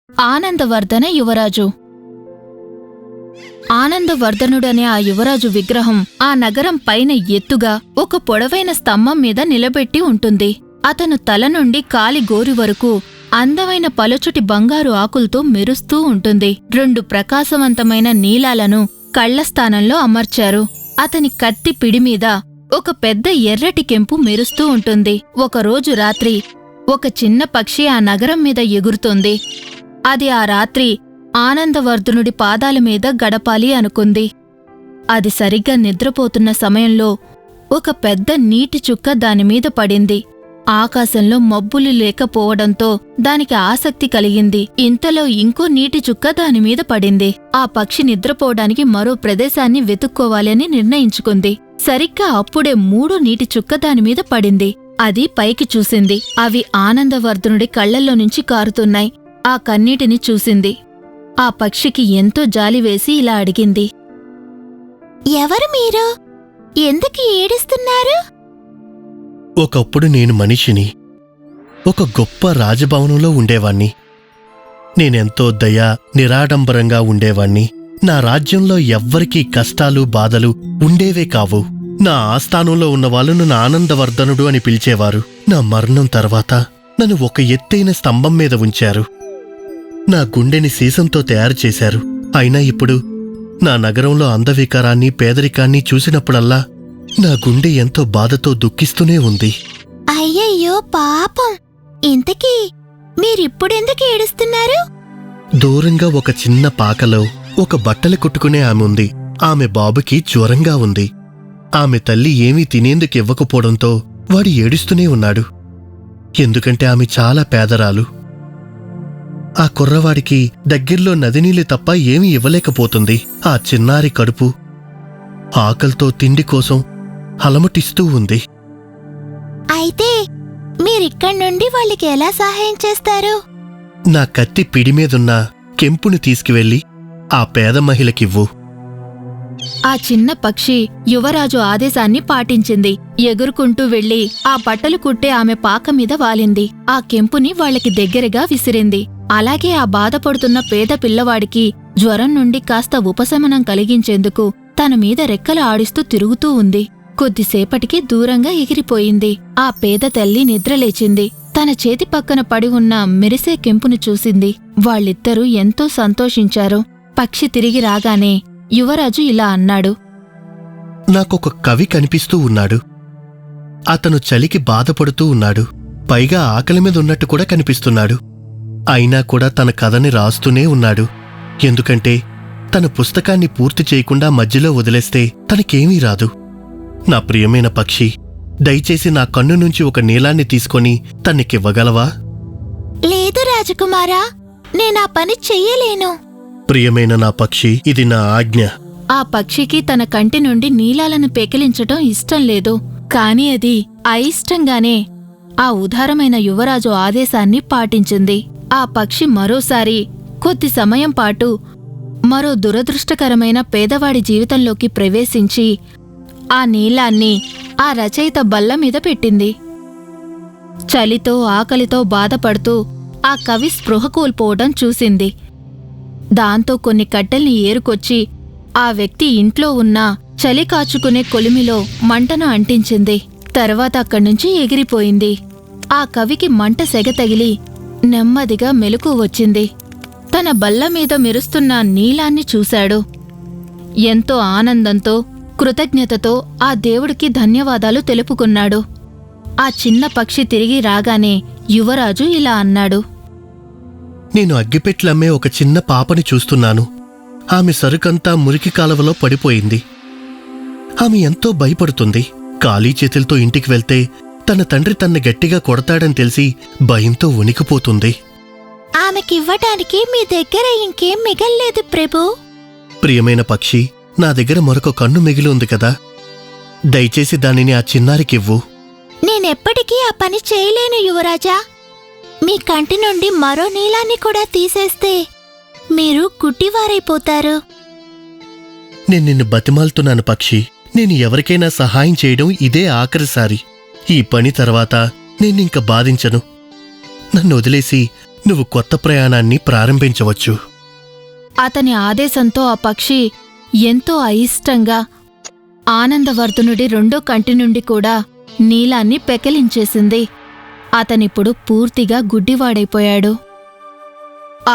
ఆనందవర్ధన యువరాజు. ఆనందవర్ధనుడనే ఆ యువరాజు విగ్రహం ఆ నగరం పైన ఎత్తుగా ఒక పొడవైన స్తంభం మీద నిలబెట్టి ఉంటుంది. అతను తల నుండి కాలి గోరి వరకు అందమైన పలుచుటి బంగారు ఆకులతో మెరుస్తూ ఉంటుంది. 2 ప్రకాశవంతమైన నీలాలను కళ్లస్థానంలో అమర్చారు. అతని కత్తి పిడిమీద ఒక పెద్ద ఎర్రటి కెంపు మెరుస్తూ ఉంటుంది. ఒకరోజు రాత్రి ఒక చిన్న పక్షి ఆ నగరం మీద ఎగురుతోంది. అది ఆ రాత్రి ఆనందవర్ధనుడి పాదాల మీద గడపాలి అనుకుంది. అది సరిగ్గా నిద్రపోతున్న సమయంలో ఒక పెద్ద నీటి చుక్క దానిమీద పడింది. ఆకాశంలో మబ్బులు లేకపోవడంతో దానికి ఆసక్తి కలిగింది. ఇంతలో ఇంకో నీటి చుక్క దానిమీద పడింది. ఆ పక్షి నిద్రపోవడానికి మరో ప్రదేశాన్ని వెతుక్కోవాలని నిర్ణయించుకుంది. సరిగ్గా అప్పుడే 3 నీటి చుక్క దానిమీద పడింది. అది పైకి చూసింది. అవి ఆనందవర్ధనుడి కళ్లల్లో నుంచి కారుతున్నాయి. ఆ కన్నీటిని చూసింది. ఆ పక్షికి ఎంతో జాలివేసి ఇలా అడిగింది, ఎవరు మీరు? ఎందుకు ఏడుస్తున్నారు? ఒకప్పుడు నేను మనిషిని. ఒక గొప్ప రాజభవనంలో ఉండేవాణ్ణి. నేనెంతో దయా నిరాడంబరంగా ఉండేవాణ్ణి. నా రాజ్యంలో ఎవ్వరికీ కష్టాలు బాధలు ఉండేవే కావు. నా ఆస్థానంలో ఉన్నవాళ్ళు నన్ను ఆనందవర్ధనుడు అని పిలిచేవారు. నా మరణం తర్వాత నన్ను ఒక ఎత్తైన స్తంభం మీద ఉంచారు. నా గుండెని సీసంతో తయారు చేశారు. అయినా ఇప్పుడు నా నగరంలో అందవికారాన్ని పేదరికాన్ని చూసినప్పుడల్లా నా గుండె ఎంతో బాధతో దుఃఖిస్తూనే ఉంది. అయ్యయ్యో పాపం! ఇంతకీ మీరిప్పుడెందుకు ఏడుస్తున్నారు? దూరంగా ఒక చిన్న పాకలో ఒక బట్టలు కుట్టుకునే ఆమె ఉంది. ఆమె బాబుకి జ్వరంగా ఉంది. ఆమె తల్లి ఏమీ తినేందుకు ఇవ్వకపోవడంతో వాడు ఏడుస్తూనే ఉన్నాడు. ఎందుకంటే ఆమె చాలా పేదరాలు. ఆ కుర్రవాడికి దగ్గర్లో నదినీళ్ళు తప్ప ఏమీ ఇవ్వలేకపోతుంది. ఆ చిన్నారి కడుపు ఆకలితో తిండి కోసం అలమటిస్తూ ఉంది. అయితే మీరిక్కడి నుండి వాళ్ళకి ఎలా సహాయం చేస్తారు? నా కత్తి పిడిమీదున్న కెంపుని తీసుకువెళ్ళి ఆ పేద మహిళకివ్వు. ఆ చిన్న పక్షి యువరాజు ఆదేశాన్ని పాటించింది. ఎగురుకుంటూ వెళ్లి ఆ బట్టలు కుట్టే ఆమె పాక మీద వాలింది. ఆ కెంపుని వాళ్లకి దగ్గరగా విసిరింది. అలాగే ఆ బాధపడుతున్న పేద పిల్లవాడికి జ్వరం నుండి కాస్త ఉపశమనం కలిగించేందుకు తన మీద రెక్కలు ఆడిస్తూ తిరుగుతూ ఉంది. కొద్దిసేపటికి దూరంగా ఎగిరిపోయింది. ఆ పేద తల్లి నిద్రలేచింది. తన చేతి పక్కన పడి ఉన్న మెరిసే కెంపును చూసింది. వాళ్ళిద్దరూ ఎంతో సంతోషించారు. పక్షి తిరిగి రాగానే యువరాజు ఇలా అన్నాడు, నాకొక కవి కనిపిస్తూ ఉన్నాడు. అతను చలికి బాధపడుతూ ఉన్నాడు. పైగా ఆకలి మీద ఉన్నట్టు కూడా కనిపిస్తున్నాడు. అయినా కూడా తన కథని రాస్తూనే ఉన్నాడు. ఎందుకంటే తన పుస్తకాన్ని పూర్తి చేయకుండా మధ్యలో వదిలేస్తే తనకేమీ రాదు. నా ప్రియమైన పక్షి, దయచేసి నా కన్ను నుంచి ఒక నీలాన్ని తీసుకొని తనకివ్వగలవా? లేదు రాజకుమారా, నేనా పని చెయ్యలేను. ప్రియమైన నా పక్షి, ఇది నా ఆజ్ఞ. ఆ పక్షికి తన కంటి నుండి నీలాలను పెకిలించటం ఇష్టం లేదు. కాని అది అయిష్టంగానే ఆ ఉదారమైన యువరాజు ఆదేశాన్ని పాటించింది. ఆ పక్షి మరోసారి కొద్ది సమయం పాటు మరో దురదృష్టకరమైన పేదవాడి జీవితంలోకి ప్రవేశించి ఆ నీలాన్ని ఆ రచయిత బల్ల మీద పెట్టింది. చలితో ఆకలితో బాధపడుతూ ఆ కవి స్పృహ కోల్పోవడం చూసింది. దాంతో కొన్ని కట్టెల్ని ఏరుకొచ్చి ఆ వ్యక్తి ఇంట్లో ఉన్న చలి కాచుకునే కొలిమిలో మంటను అంటించింది. తర్వాత అక్కడ్నుంచి ఎగిరిపోయింది. ఆ కవికి మంట సెగ తగిలి నెమ్మదిగా మెలకువ వచ్చింది. తన బల్ల మీద మెరుస్తున్న నీలాన్ని చూశాడు. ఎంతో ఆనందంతో కృతజ్ఞతతో ఆ దేవుడికి ధన్యవాదాలు తెలుపుకున్నాడు. ఆ చిన్న పక్షి తిరిగి రాగానే యువరాజు ఇలా అన్నాడు, నేను అగ్గిపెట్లమ్మే ఒక చిన్న పాపని చూస్తున్నాను. ఆమె సరుకంతా మురికి కాలువలో పడిపోయింది. ఆమె ఎంతో భయపడుతుంది. ఖాళీ చేతులతో ఇంటికి వెళ్తే తన తండ్రి తన్ని గట్టిగా కొడతాడని తెలిసి భయంతో వణికిపోతుంది. ఆమెకివ్వటానికి మీ దగ్గర ఇంకేం మిగల్లేదు ప్రభూ. ప్రియమైన పక్షి, నా దగ్గర మరొక కన్ను మిగిలి ఉంది కదా, దయచేసి దానిని ఆ చిన్నారికివ్వు. నేనెప్పటికీ ఆ పని చేయలేను యువరాజా. మీ కంటి నుండి మరో నీలాన్ని కూడా తీసేస్తే మీరు గుడ్డివారైపోతారు. నేను నిన్ను బతిమాలుతున్నాను పక్షి. నేను ఎవరికైనా సహాయం చేయడం ఇదే ఆఖరిసారి. ఈ పని తర్వాత నేనింక బాధించను. నన్ను వదిలేసి నువ్వు కొత్త ప్రయాణాన్ని ప్రారంభించవచ్చు. అతని ఆదేశంతో ఆ పక్షి ఎంతో అయిష్టంగా ఆనందవర్ధనుడి రెండో కంటి నుండి కూడా నీలాన్ని పెకిలించేసింది. అతనిప్పుడు పూర్తిగా గుడ్డివాడైపోయాడు.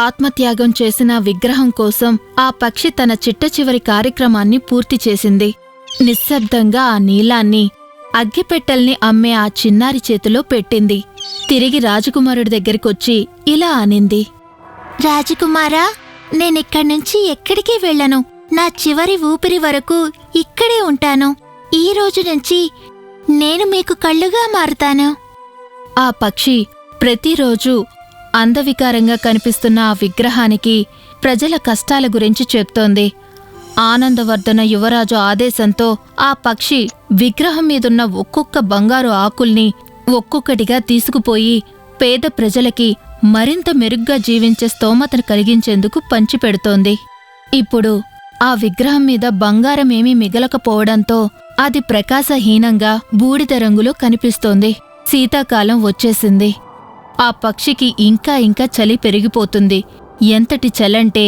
ఆత్మత్యాగం చేసిన విగ్రహం కోసం ఆ పక్షి తన చిట్టచివరి కార్యక్రమాన్ని పూర్తి చేసింది. నిశ్శబ్దంగా ఆ నీలాన్ని అగ్గిపెట్టెల్ని అమ్మే ఆ చిన్నారి చేతిలో పెట్టింది. తిరిగి రాజకుమారుడి దగ్గరికొచ్చి ఇలా అనింది. రాజకుమారా, నేనిక్కడ్నుంచి ఎక్కడికి వెళ్ళను. నా చివరి ఊపిరి వరకు ఇక్కడే ఉంటాను. ఈ రోజు నుంచి నేను మీకు కళ్ళుగా మారుతాను. ఆ పక్షి ప్రతిరోజూ అందవికారంగా కనిపిస్తున్న ఆ విగ్రహానికి ప్రజల కష్టాల గురించి చెప్తోంది. ఆనందవర్ధన యువరాజు ఆదేశంతో ఆ పక్షి విగ్రహం మీదున్న ఒక్కొక్క బంగారు ఆకుల్ని ఒక్కొక్కటిగా తీసుకుపోయి పేద ప్రజలకి మరింత మెరుగ్గా జీవించే స్తోమతను కలిగించేందుకు పంచిపెడుతోంది. ఇప్పుడు ఆ విగ్రహం మీద బంగారమేమీ మిగలకపోవడంతో అది ప్రకాశహీనంగా బూడిద రంగులో కనిపిస్తోంది. శీతాకాలం వచ్చేసింది. ఆ పక్షికి ఇంకా ఇంకా చలి పెరిగిపోతుంది. ఎంతటి చలంటే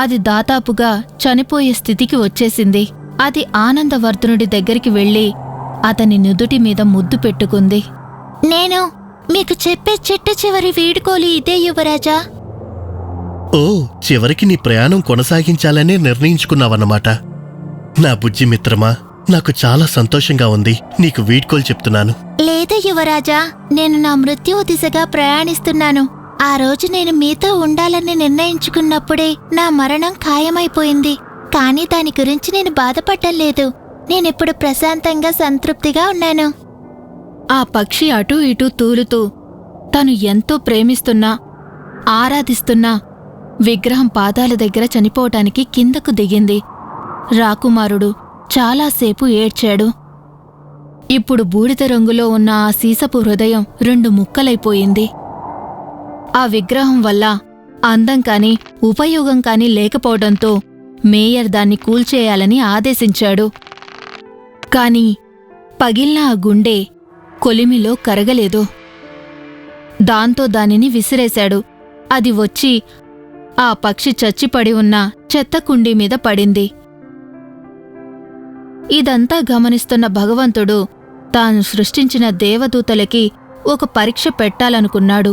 అది దాదాపుగా చనిపోయే స్థితికి వచ్చేసింది. అది ఆనందవర్ధనుడి దగ్గరికి వెళ్ళి అతని నుదుటి మీద ముద్దు పెట్టుకుంది. నేను మీకు చెప్పే చిట్ట చివరి వీడుకోలు ఇదే యువరాజా. ఓ, చివరికి నీ ప్రయాణం కొనసాగించాలనే నిర్ణయించుకున్నావన్నమాట. నా బుజ్జి మిత్రమా, నాకు చాలా సంతోషంగా ఉంది. నీకు వీడ్కోలు చెప్తున్నాను. లేదు యువరాజా, నేను నా మృత్యువు దిశగా ప్రయాణిస్తున్నాను. ఆ రోజు నేను మీతో ఉండాలని నిర్ణయించుకున్నప్పుడే నా మరణం ఖాయమైపోయింది. కానీ దాని గురించి నేను బాధపడటం లేదు. నేనిప్పుడు ప్రశాంతంగా సంతృప్తిగా ఉన్నాను. ఆ పక్షి అటూ ఇటూ తూలుతూ తను ఎంతో ప్రేమిస్తున్నా ఆరాధిస్తున్నా విగ్రహం పాదాల దగ్గర చనిపోవటానికి కిందకు దిగింది. రాకుమారుడు చాలాసేపు ఏడ్చాడు. ఇప్పుడు బూడిద రంగులో ఉన్న ఆ సీసపు హృదయం 2 ముక్కలైపోయింది. ఆ విగ్రహం వల్ల అందం కాని ఉపయోగం కాని లేకపోవడంతో మేయర్ దాన్ని కూల్చేయాలని ఆదేశించాడు. కాని పగిలిన ఆ గుండె కొలిమిలో కరగలేదు. దాంతో దానిని విసిరేశాడు. అది వచ్చి ఆ పక్షి చచ్చిపడి ఉన్న చెత్తకుండీ మీద పడింది. ఇదంతా గమనిస్తున్న భగవంతుడు తాను సృష్టించిన దేవదూతలకి ఒక పరీక్ష పెట్టాలనుకున్నాడు.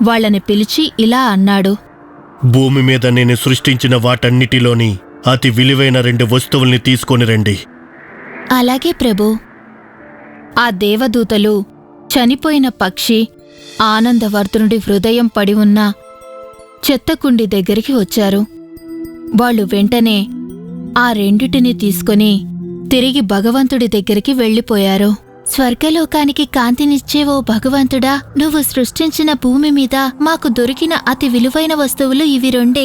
వాళ్లని పిలిచి ఇలా అన్నాడు. భూమి మీద నేను సృష్టించిన వాటన్నిటిలోని అతి విలువైన 2 వస్తువుల్ని తీసుకొని రండి. అలాగే ప్రభూ. ఆ దేవదూతలు చనిపోయిన పక్షి ఆనందవర్ధనుడి హృదయం పడి ఉన్న చెత్తకుండి దగ్గరికి వచ్చారు. వాళ్ళు వెంటనే ఆ రెండిటిని తీసుకొని తిరిగి భగవంతుడి దగ్గరికి వెళ్ళిపోయారు. స్వర్గలోకానికి కాంతినిచ్చే ఓ భగవంతుడా, నువ్వు సృష్టించిన భూమి మీద మాకు దొరికిన అతి విలువైన వస్తువులు ఇవి 2.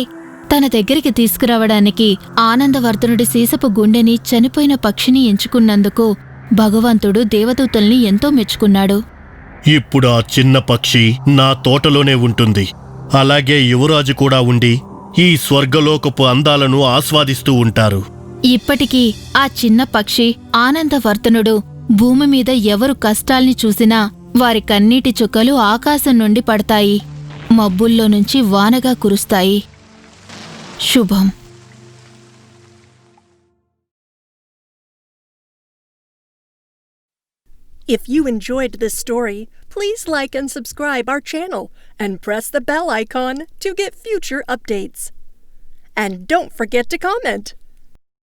తన దగ్గరికి తీసుకురావడానికి ఆనందవర్ధనుడి సీసపు గుండెని చనిపోయిన పక్షిని ఎంచుకున్నందుకు భగవంతుడు దేవదూతల్ని ఎంతో మెచ్చుకున్నాడు. ఇప్పుడు ఆ చిన్న పక్షి నా తోటలోనే ఉంటుంది. అలాగే యువరాజు కూడా ఉండి ఈ స్వర్గలోకపు అందాలను ఆస్వాదిస్తూ ఉంటారు. ఇప్పటికీ ఆ చిన్న పక్షి ఆనందవర్ధనుడు భూమి మీద ఎవరు కష్టాల్ని చూసినా వారి కన్నీటి చుక్కలు ఆకాశం నుండి పడతాయి. మబ్బుల్లో నుంచి వానగా కురుస్తాయి. శుభం. If you enjoyed this story, please like and subscribe our channel and press the bell icon to get future updates. And don't forget to comment.